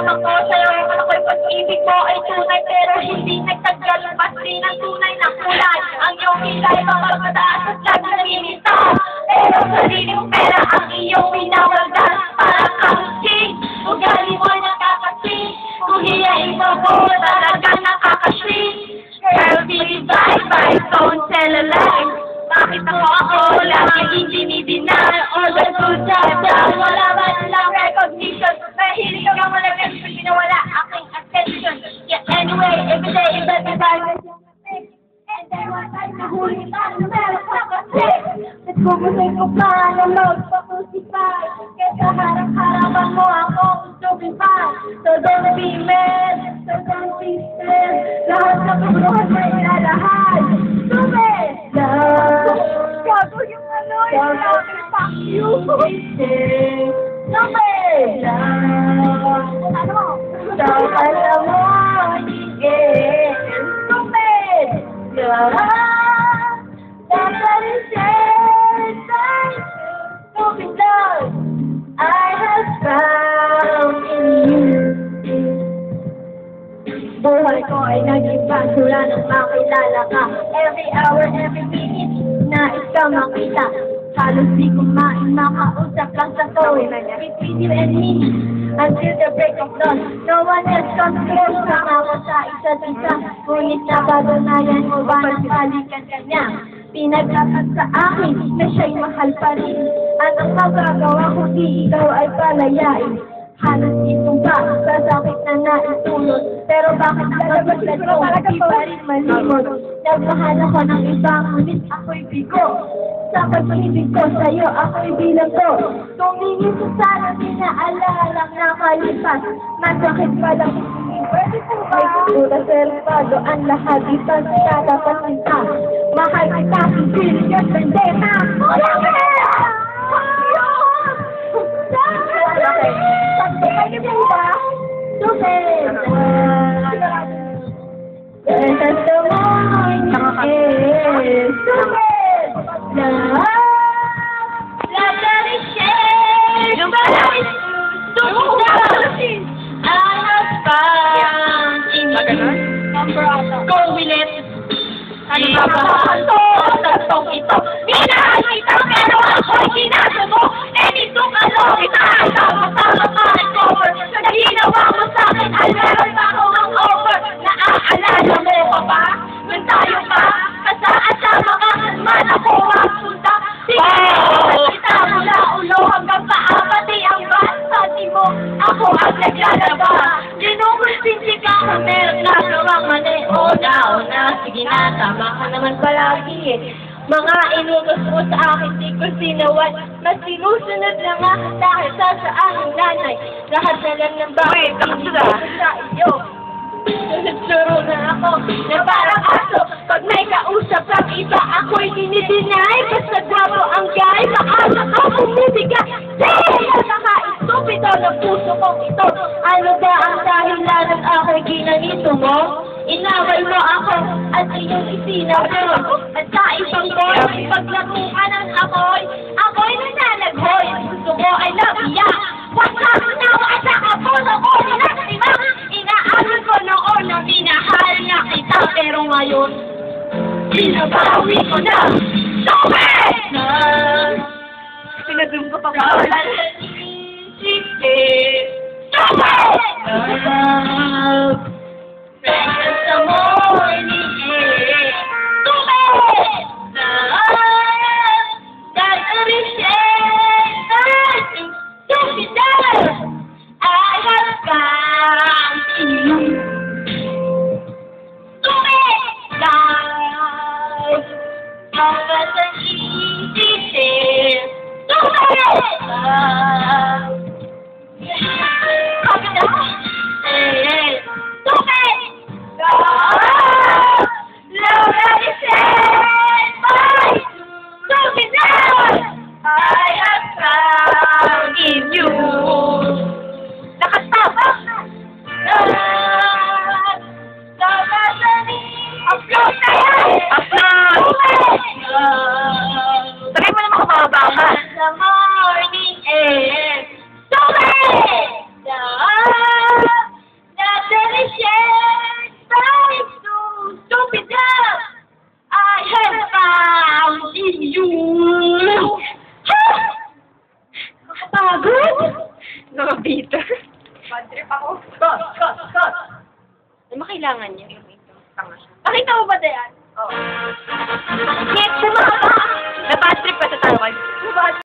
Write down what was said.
nalaman ko sa'yo ako'y pag-ibig mo ay tunay pero hindi nagtagal pasti ng tunay na kulay. Ang iyong kilay mapagmataas at lang nalimita pero sarili mong pera ang iyong pinawaldan. Parang kang king, ugali mo nakakasing. Kung hiyain mo ko talaga nakakasing. Girl, bye-bye, don't tell a lie. Bakit ako lagi dinideny all the good times? Wala man lang recognition. Mahilig ka mo lang kasi pinawala aking attention. Yeah, anyway, everyday, iba't ibang and then one time nahuli ka na meron ka kasi. At kumusay ko pa na magpakusipay. Kesa harap-harapan mo akong tumipay. So don't be mad, so don't be sad. Lahat ng kabuluhan mo ilalahan. Stupid! Gago yung ano, yung fuck you! Stupid! Ano? Alam mo, higit! Stupid! Dapat i-share stupid love I have found in you. Buhay ko ay naging basura nang makilala ka. Every hour, every minute, nais ka makita. Halos di kumain, makausap lang sa phone. Between you and me, until the break of dawn. No one else comes close, kama ko sa isa't isa. Ngunit napatunayan mo ba ng balikan ka niya? Pinagdapat sa akin na siya'y mahal pa rin. Anong magagawa kung di ikaw ay palayain? Halos itong ba, sasakit na naitulot. Pero bakit nagagulad ko, di pa rin malimot. Nagmahal ako ng ibang, ngunit ako'y bigo. Sa pag-ibig ko sa'yo, ako'y bilang ko. Tumingin sa sana, dinaalala ng nakalipas. Masakit pa lang, pwede po ba? May kuda serpado, ang lahat ito sa katapasinta. Mahal kita, hindi ka pendeta. Ulang ka! Pagkakali po ba? Stupid! Sa mo is stupid! Love that is shade! Yung ba na is stupid! I have found in you. Go with it! Ano ba ba? Tattong ito! Minahan kita pero ako'y ginasubo! Nito ka lang kita! Tama-tama ka nag-cover! Sa ginawa mo sa'kin ay meron pa akong ang offer! Naaalala mo ka ba? Nung tayo pa? Kasaan sa mga man ako magpunta? Sige! Kita mula ulo hanggang paa pati ang basati mo! Ako ang naglalaba! Ginukulpinsi ka kung meron na gawang mali! O daw na! Sige na! Tama ka naman palagi eh! Mga inutos mo sa akin, di ko sinawan. Mas sinusunod lang nga dahil sa aking nanay. Lahat na lang ng bagay sa iyo. Nagsuro na ako na parang aso. Pag may kausap ang iba, ako'y dinidinay. Basta gwapo ang guy, maasa ka bumibiga. Dahil napaka-istupido ng puso kong ito. Ano ba ang dahilan ng ako'y ginanito mo? Inaway mo ako at iyong isinabot. At sa isang boy, paglaruan ng ako'y nananaghoy. Gusto ko ay nabiyak. Huwag ka nawa sa kapuso ko, ninasimang. Inaamin ko noon na minahal na kita. Pero ngayon, binabawi ko na. Stupid! Pinagum ko pa ka. Stupid! Sa morning air. Stupid! That appreciation. Stupid love I have found in you. Stupid love of an easy share. Stupid love Peter. Bad trip ako. Cut! Ano makailangan niya? Tanga siya. Nakita mo ba na yan? Oo. Bakit? Bumaba! Na-bad trip pa sa tawag. Bad